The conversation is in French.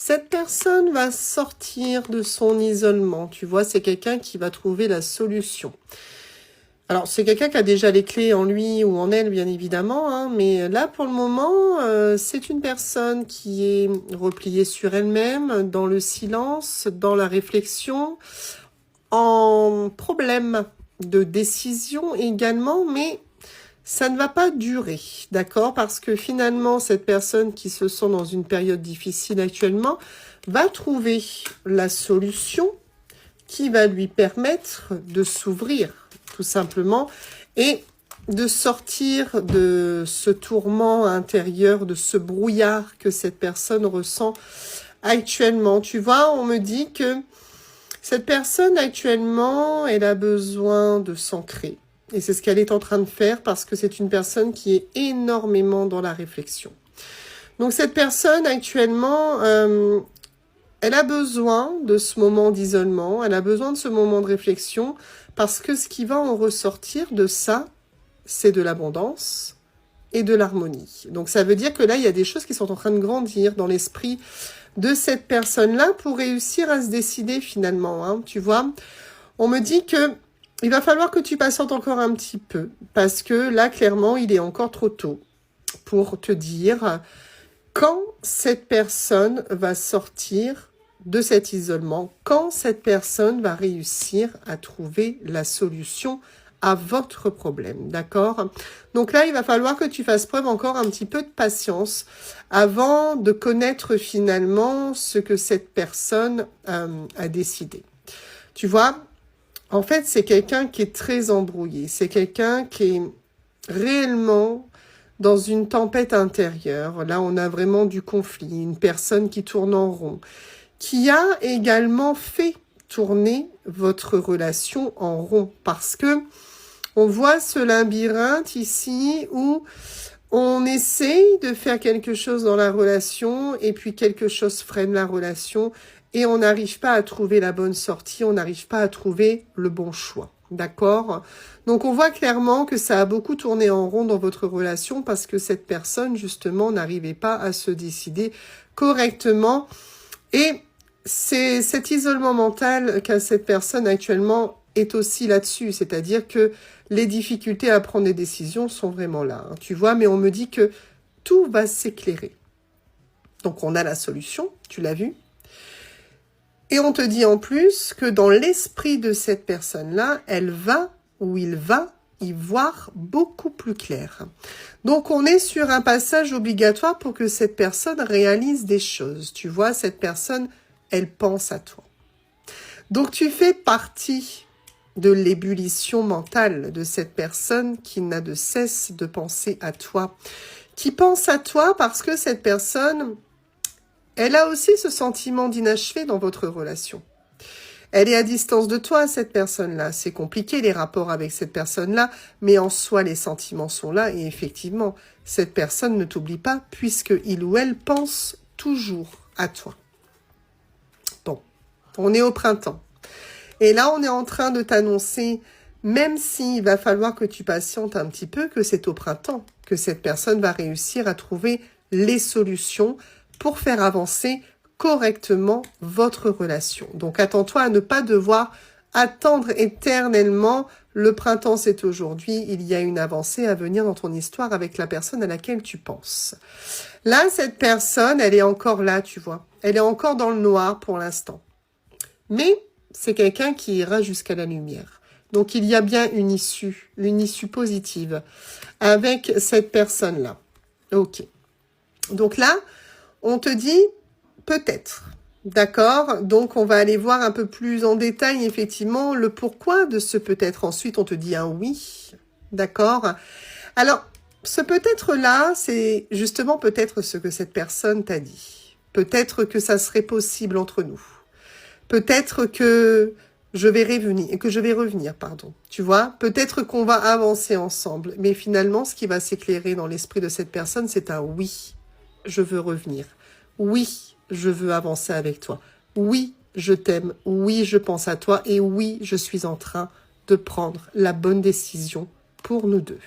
Cette personne va sortir de son isolement. Tu vois, c'est quelqu'un qui va trouver la solution. Alors, c'est quelqu'un qui a déjà les clés en lui ou en elle, bien évidemment, hein, mais là, pour le moment, c'est une personne qui est repliée sur elle-même, dans le silence, dans la réflexion, en problème de décision également, mais ça ne va pas durer, d'accord? Parce que finalement, cette personne qui se sent dans une période difficile actuellement va trouver la solution qui va lui permettre de s'ouvrir, tout simplement, et de sortir de ce tourment intérieur, de ce brouillard que cette personne ressent actuellement. Tu vois, on me dit que cette personne actuellement, elle a besoin de s'ancrer. Et c'est ce qu'elle est en train de faire parce que c'est une personne qui est énormément dans la réflexion. Donc cette personne actuellement, elle a besoin de ce moment d'isolement, elle a besoin de ce moment de réflexion parce que ce qui va en ressortir de ça, c'est de l'abondance et de l'harmonie. Donc ça veut dire que là, il y a des choses qui sont en train de grandir dans l'esprit de cette personne-là pour réussir à se décider finalement, hein, tu vois. On me dit que il va falloir que tu patientes encore un petit peu parce que là, clairement, il est encore trop tôt pour te dire quand cette personne va sortir de cet isolement, quand cette personne va réussir à trouver la solution à votre problème, d'accord? Donc là, il va falloir que tu fasses preuve encore un petit peu de patience avant de connaître finalement ce que cette personne a décidé. Tu vois, en fait, c'est quelqu'un qui est très embrouillé, c'est quelqu'un qui est réellement dans une tempête intérieure. Là, on a vraiment du conflit, une personne qui tourne en rond, qui a également fait tourner votre relation en rond parce que on voit ce labyrinthe ici où on essaye de faire quelque chose dans la relation et puis quelque chose freine la relation et on n'arrive pas à trouver la bonne sortie, on n'arrive pas à trouver le bon choix. D'accord? Donc on voit clairement que ça a beaucoup tourné en rond dans votre relation parce que cette personne justement n'arrivait pas à se décider correctement et c'est cet isolement mental qu'a cette personne actuellement est aussi là-dessus, c'est-à-dire que les difficultés à prendre des décisions sont vraiment là, hein, tu vois, mais on me dit que tout va s'éclairer. Donc on a la solution, tu l'as vu. Et on te dit en plus que dans l'esprit de cette personne-là, elle va ou il va y voir beaucoup plus clair. Donc on est sur un passage obligatoire pour que cette personne réalise des choses. Tu vois, cette personne, elle pense à toi. Donc tu fais partie de l'ébullition mentale de cette personne qui n'a de cesse de penser à toi. Qui pense à toi parce que cette personne, elle a aussi ce sentiment d'inachevé dans votre relation. Elle est à distance de toi, cette personne-là. C'est compliqué, les rapports avec cette personne-là, mais en soi, les sentiments sont là. Et effectivement, cette personne ne t'oublie pas puisque il ou elle pense toujours à toi. Bon, on est au printemps. Et là, on est en train de t'annoncer, même s'il va falloir que tu patientes un petit peu, que c'est au printemps que cette personne va réussir à trouver les solutions pour faire avancer correctement votre relation. Donc, attends-toi à ne pas devoir attendre éternellement. Le printemps, c'est aujourd'hui. Il y a une avancée à venir dans ton histoire avec la personne à laquelle tu penses. Là, cette personne, elle est encore là, tu vois. Elle est encore dans le noir pour l'instant. Mais c'est quelqu'un qui ira jusqu'à la lumière. Donc, il y a bien une issue positive avec cette personne-là. Ok. Donc là, on te dit peut-être. D'accord? Donc, on va aller voir un peu plus en détail, effectivement, le pourquoi de ce peut-être. Ensuite, on te dit un oui. D'accord? Alors, ce peut-être-là, c'est justement peut-être ce que cette personne t'a dit. Peut-être que ça serait possible entre nous. Peut-être que je vais revenir, pardon. Tu vois, peut-être qu'on va avancer ensemble. Mais finalement, ce qui va s'éclairer dans l'esprit de cette personne, c'est un oui, je veux revenir. Oui, je veux avancer avec toi. Oui, je t'aime. Oui, je pense à toi. Et oui, je suis en train de prendre la bonne décision pour nous deux.